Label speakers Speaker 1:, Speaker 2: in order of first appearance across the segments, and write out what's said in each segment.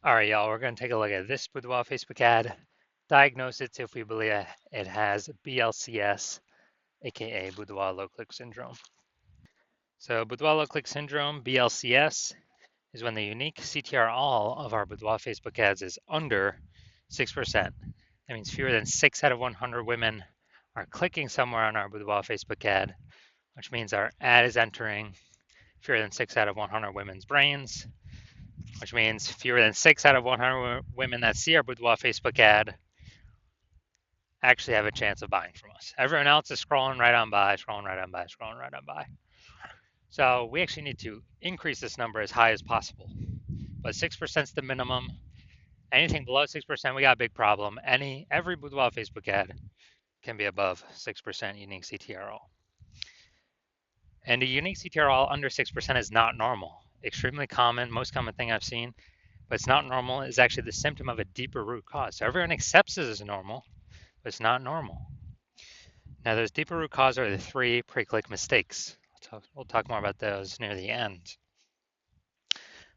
Speaker 1: All right, y'all, we're going to take a look at this Boudoir Facebook ad, diagnose it if we believe it has BLCS, aka Boudoir low click syndrome. So, Boudoir low click syndrome, BLCS, is when the unique CTR all of our Boudoir Facebook ads is under 6%. That means fewer than 6 out of 100 women are clicking somewhere on our Boudoir Facebook ad, which means our ad is entering fewer than 6 out of 100 women's brains, which means fewer than 6 out of 100 women that see our Boudoir Facebook ad actually have a chance of buying from us. Everyone else is scrolling right on by, scrolling right on by, scrolling right on by. So we actually need to increase this number as high as possible. But 6% is the minimum. Anything below 6%, we got a big problem. Every Boudoir Facebook ad can be above 6% unique CTRL. And a unique CTRL under 6% is not normal. Extremely common, most common thing I've seen, but it's not normal. It's actually the symptom of a deeper root cause. So everyone accepts this as normal, but it's not normal. Now, those deeper root cause are the 3 pre-click mistakes. We'll talk more about those near the end.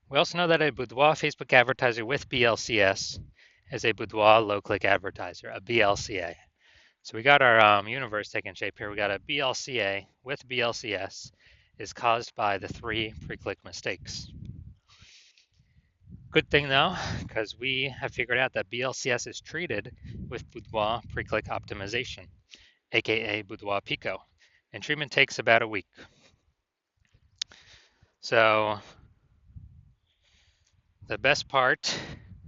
Speaker 1: We also know that a Boudoir Facebook advertiser with BLCS is a Boudoir low-click advertiser, a BLCA. So we got our universe taking shape here. We got a BLCA with BLCS is caused by the 3 pre-click mistakes. Good thing though, because we have figured out that BLCS is treated with Boudoir pre-click optimization, aka Boudoir Pico, and treatment takes about a week. So the best part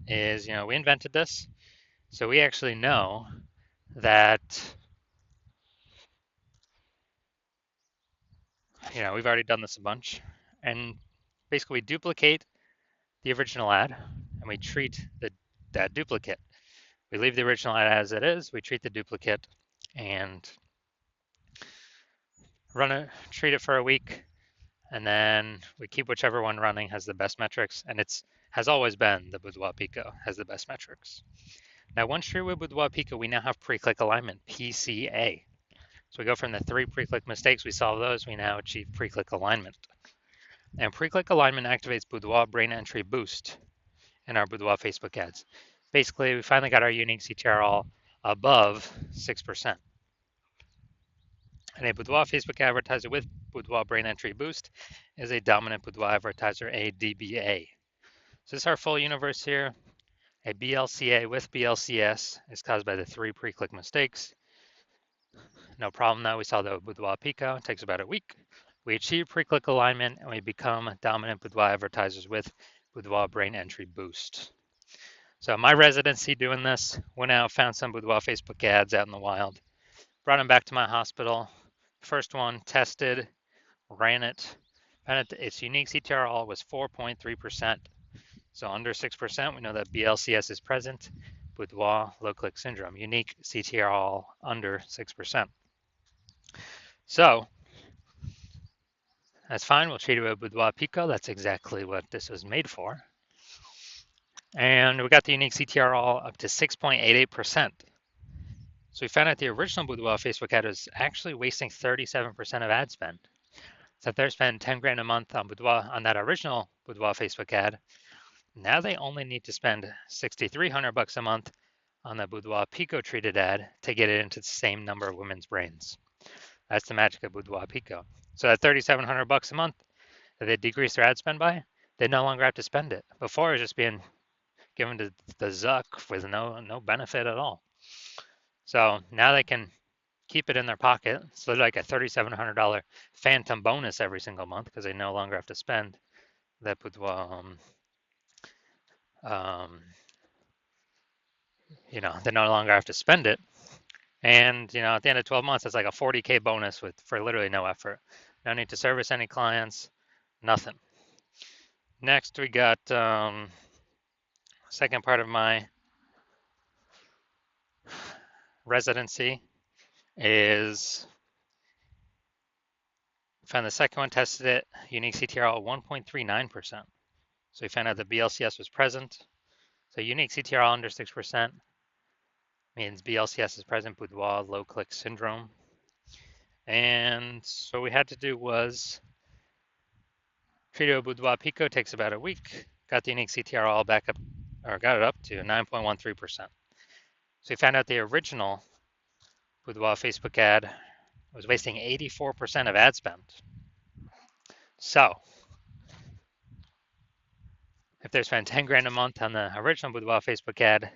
Speaker 1: is, we invented this, so we actually know that, we've already done this a bunch, and basically we duplicate the original ad and we treat that duplicate. We leave the original ad as it is, we treat the duplicate and treat it for a week, and then we keep whichever one running has the best metrics, and it's has always been the Boudoir Pico has the best metrics. Now, once treated with Boudoir Pico, we now have pre-click alignment, PCA. So we go from the 3 pre-click mistakes, we solve those, we now achieve pre-click alignment. And pre-click alignment activates Boudoir brain entry boost in our Boudoir Facebook ads. Basically, we finally got our unique CTRL above 6%. And a Boudoir Facebook advertiser with Boudoir brain entry boost is a dominant Boudoir advertiser, a DBA. So this is our full universe here. A BLCA with BLCS is caused by the 3 pre-click mistakes. No problem though, we saw the Boudoir Pico, it takes about a week. We achieve pre-click alignment and we become dominant Boudoir advertisers with Boudoir brain entry boost. So my residency doing this, went out, found some Boudoir Facebook ads out in the wild, brought them back to my hospital. First one, tested, ran it, found its unique CTRL was 4.3%. So under 6%, we know that BLCS is present. Boudoir low click syndrome, unique CTRL under 6%. So that's fine. We'll treat it with Boudoir Pico. That's exactly what this was made for. And we got the unique CTRL up to 6.88%. So we found out the original Boudoir Facebook ad was actually wasting 37% of ad spend. So if they're spending 10 grand a month on Boudoir on that original Boudoir Facebook ad, now they only need to spend 6,300 bucks a month on the Boudoir Pico treated ad to get it into the same number of women's brains. That's the magic of Boudoir Pico. So at 3,700 bucks a month that they decrease their ad spend by, they no longer have to spend it. Before it was just being given to the Zuck with no benefit at all. So now they can keep it in their pocket. So like a $3,700 phantom bonus every single month because they no longer have to spend that Boudoir. They no longer have to spend it. And at the end of 12 months, it's like a 40K bonus for literally no effort. No need to service any clients, nothing. Next, we got second part of my residency is found the second one, tested it, unique CTRL 1.39%. So we found out the BLCS was present. So unique CTRL under 6% means BLCS is present, Boudoir low click syndrome. And so what we had to do was treat it with Boudoir Pico, takes about a week, got the unique CTRL back up or got it up to 9.13%. So we found out the original Boudoir Facebook ad was wasting 84% of ad spend. So if they're spending 10 grand a month on the original Boudoir Facebook ad,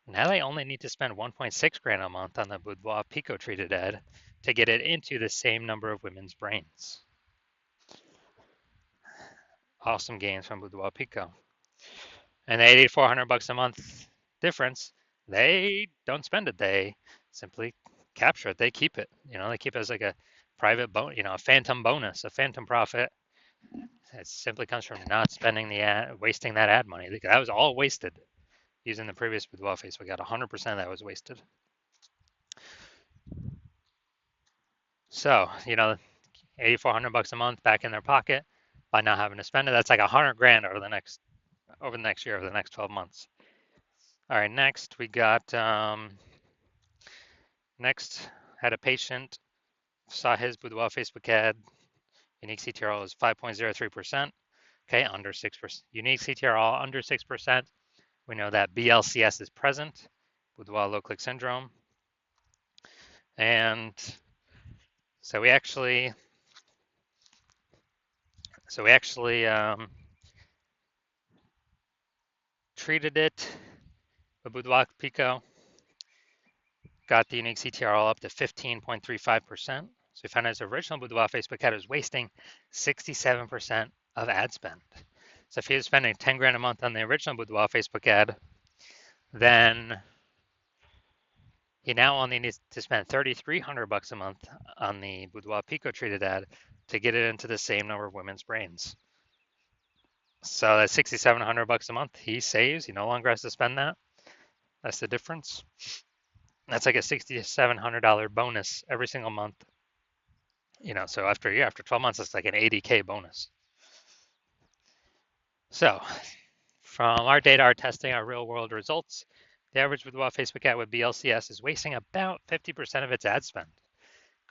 Speaker 1: now they only need to spend 1.6 grand a month on the Boudoir Pico treated ad to get it into the same number of women's brains. Awesome gains from Boudoir Pico. And the $8,400 a month difference, they don't spend it. They simply capture it. They keep it. They keep it as like a private bonus, a phantom bonus, a phantom profit. It simply comes from not spending the ad, wasting that ad money. That was all wasted using the previous Boudoir face. We got 100% of that was wasted. So, $8,400 a month back in their pocket by not having to spend it. That's like 100 grand over the next year, over the next 12 months. All right, next we got next had a patient saw his Boudoir Facebook ad. Unique CTRL is 5.03%. Okay, under 6%. Unique CTRL under 6%. We know that BLCS is present, Boudoir low click syndrome. And so we actually treated it with Boudoir Pico, got the unique CTRL up to 15.35%. So we found his original Boudoir Facebook ad was wasting 67% of ad spend. So if he was spending 10 grand a month on the original Boudoir Facebook ad, then he now only needs to spend $3,300 a month on the Boudoir Pico treated ad to get it into the same number of women's brains. So that's $6,700 a month he saves. He no longer has to spend that. That's the difference. That's like a $6,700 bonus every single month. So after a year, after 12 months, it's like an $80K bonus. So from our data, our testing, our real world results, the average Boudoir Facebook ad with BLCS is wasting about 50% of its ad spend,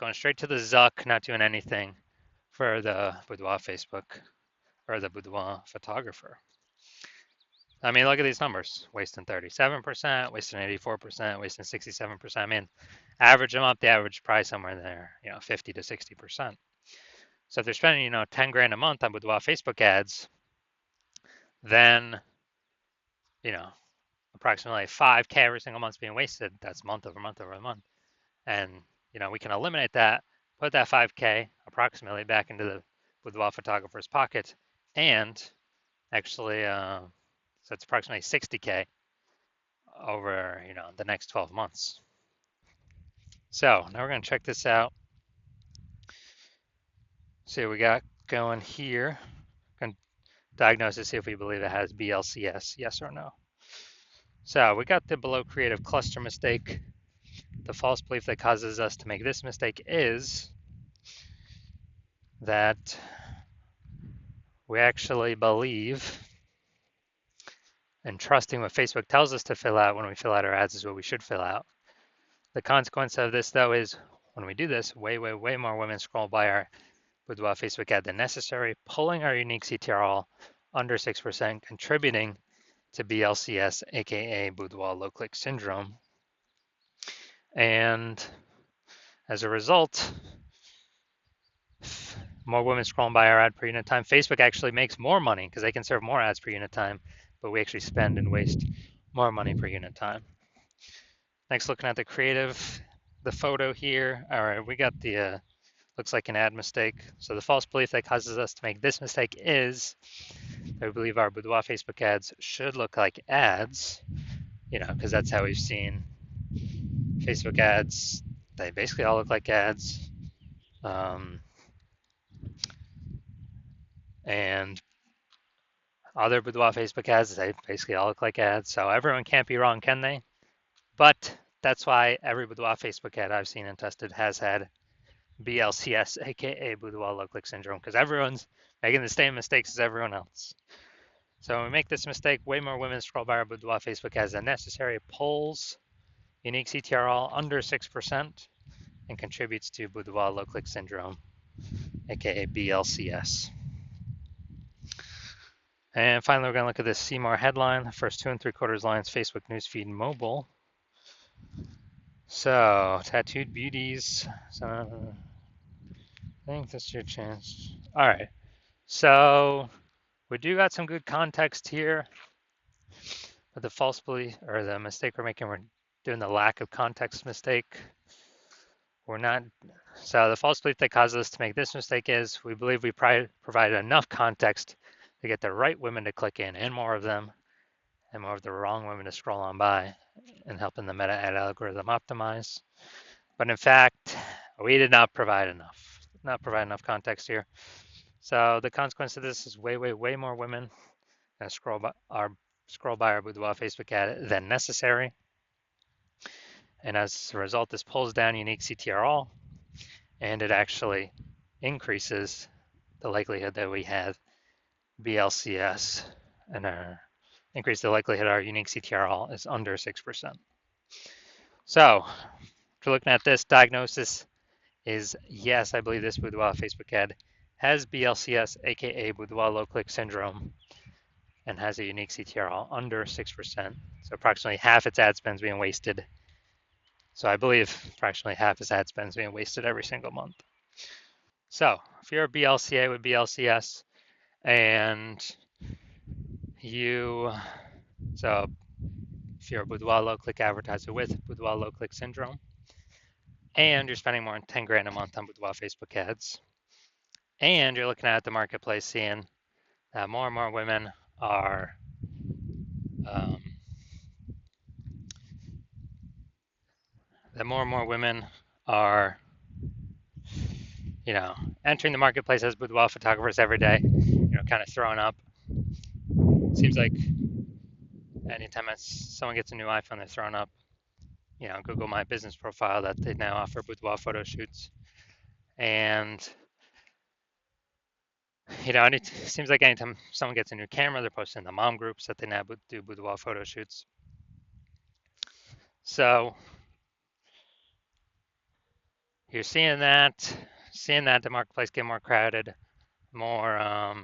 Speaker 1: going straight to the Zuck, not doing anything for the Boudoir Facebook or the Boudoir photographer. I mean, look at these numbers, wasting 37%, wasting 84%, wasting 67%. I mean, average them up, the average price somewhere there, 50 to 60%. So if they're spending, 10 grand a month on Boudoir Facebook ads, then, approximately 5K every single month's being wasted. That's month over month over month. And, we can eliminate that, put that 5K approximately back into the Boudoir photographer's pocket, and actually, so it's approximately 60K over, the next 12 months. So now we're going to check this out. See what we got going here. Going to diagnose to see if we believe it has BLCS, yes or no. So we got the below creative cluster mistake. The false belief that causes us to make this mistake is that we actually believe and trusting what Facebook tells us to fill out when we fill out our ads is what we should fill out. The consequence of this, though, is when we do this, way more women scroll by our Boudoir Facebook ad than necessary, pulling our unique CTRL under 6%, contributing to BLCS, aka Boudoir low click syndrome. And as a result, more women scrolling by our ad per unit time. Facebook actually makes more money because they can serve more ads per unit time, but we actually spend and waste more money per unit time. Next, looking at the creative, the photo here. All right, we got the, looks like an ad mistake. So the false belief that causes us to make this mistake is that we believe our Boudoir Facebook ads should look like ads, because that's how we've seen Facebook ads. They basically all look like ads. And other Boudoir Facebook ads, they basically all look like ads. So everyone can't be wrong, can they? But that's why every Boudoir Facebook ad I've seen and tested has had BLCS, aka Boudoir low click syndrome, because everyone's making the same mistakes as everyone else. So when we make this mistake, way more women scroll by our Boudoir Facebook ads than necessary, pulls unique CTRL under 6%, and contributes to Boudoir low click syndrome, aka BLCS. And finally, we're going to look at this Seymour headline, the first 2 3/4 lines, Facebook newsfeed mobile. So, tattooed beauties. So, I think this is your chance. All right. So, we do got some good context here. But the false belief or the mistake we're making, we're doing the lack of context mistake. We're not. So, the false belief that causes us to make this mistake is we believe we provided enough context to get the right women to click in and more of them, and more of the wrong women to scroll on by, and helping the meta ad algorithm optimize. But in fact, we did not provide enough context here. So the consequence of this is way more women that scroll by our Boudoir Facebook ad than necessary. And as a result, this pulls down unique CTRL, and it actually increases the likelihood that we have BLCS, and increase the likelihood our unique CTRL is under 6%. So if you're looking at this diagnosis is yes, I believe this Boudoir Facebook ad has BLCS, aka Boudoir low click syndrome, and has a unique CTRL under 6%. So approximately half its ad spend is being wasted. So I believe approximately half its ad spend is being wasted every single month. So if you're a BLCA with BLCS and so if you're a Boudoir low click advertiser with Boudoir low click syndrome, and you're spending more than 10 grand a month on Boudoir Facebook ads, and you're looking at the marketplace seeing that more and more women are entering the marketplace as boudoir photographers every day, kind of throwing up. It seems like anytime someone gets a new iPhone, they're throwing up, Google My Business profile that they now offer boudoir photo shoots. And, it seems like anytime someone gets a new camera, they're posting in the mom groups that they now do boudoir photo shoots. So you're seeing that the marketplace get more crowded, more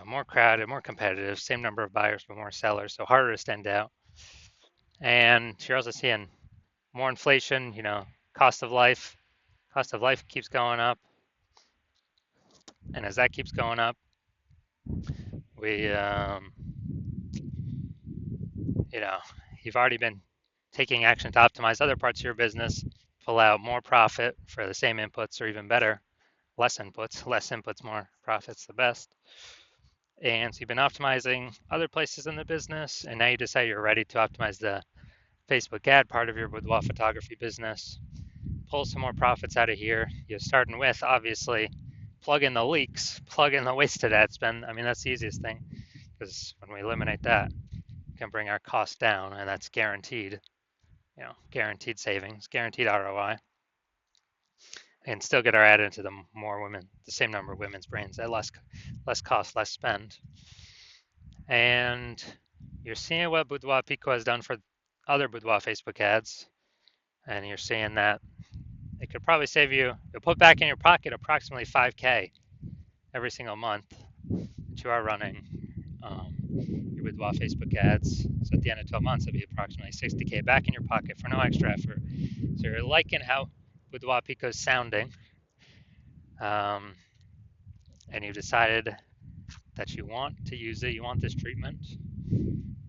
Speaker 1: more competitive, same number of buyers but more sellers, so harder to stand out. And you're also seeing more inflation. Cost of life keeps going up, and as that keeps going up, we you've already been taking action to optimize other parts of your business, pull out more profit for the same inputs, or even better, less inputs, more profits, the best. And so you've been optimizing other places in the business, and now you decide you're ready to optimize the Facebook ad part of your boudoir photography business. Pull some more profits out of here. You're starting with, obviously, plug in the leaks, plug in the wasted ad spend. I mean, that's the easiest thing, because when we eliminate that, we can bring our costs down, and that's guaranteed, guaranteed savings, guaranteed ROI, and still get our ad into the same number of women's brains at less cost, less spend. And you're seeing what Boudoir Pico has done for other Boudoir Facebook ads, and you're seeing that it could probably save you, you'll put back in your pocket approximately 5K every single month that you are running your Boudoir Facebook ads. So at the end of 12 months, it'll be approximately 60K back in your pocket for no extra effort. So you're liking how Boudoir Pico is sounding, and you've decided that you want to use it, you want this treatment,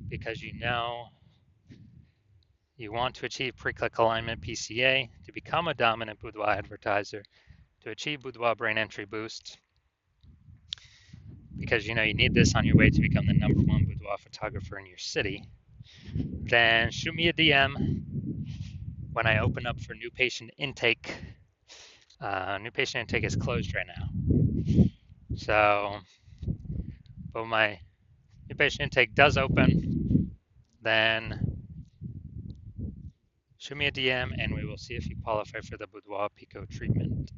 Speaker 1: because you want to achieve pre-click alignment PCA, to become a dominant boudoir advertiser, to achieve boudoir brain entry boost, because you need this on your way to become the #1 boudoir photographer in your city. Then shoot me a DM when I open up for new patient intake. New patient intake is closed right now. So, but when my new patient intake does open, then shoot me a DM and we will see if you qualify for the Boudoir Pico treatment.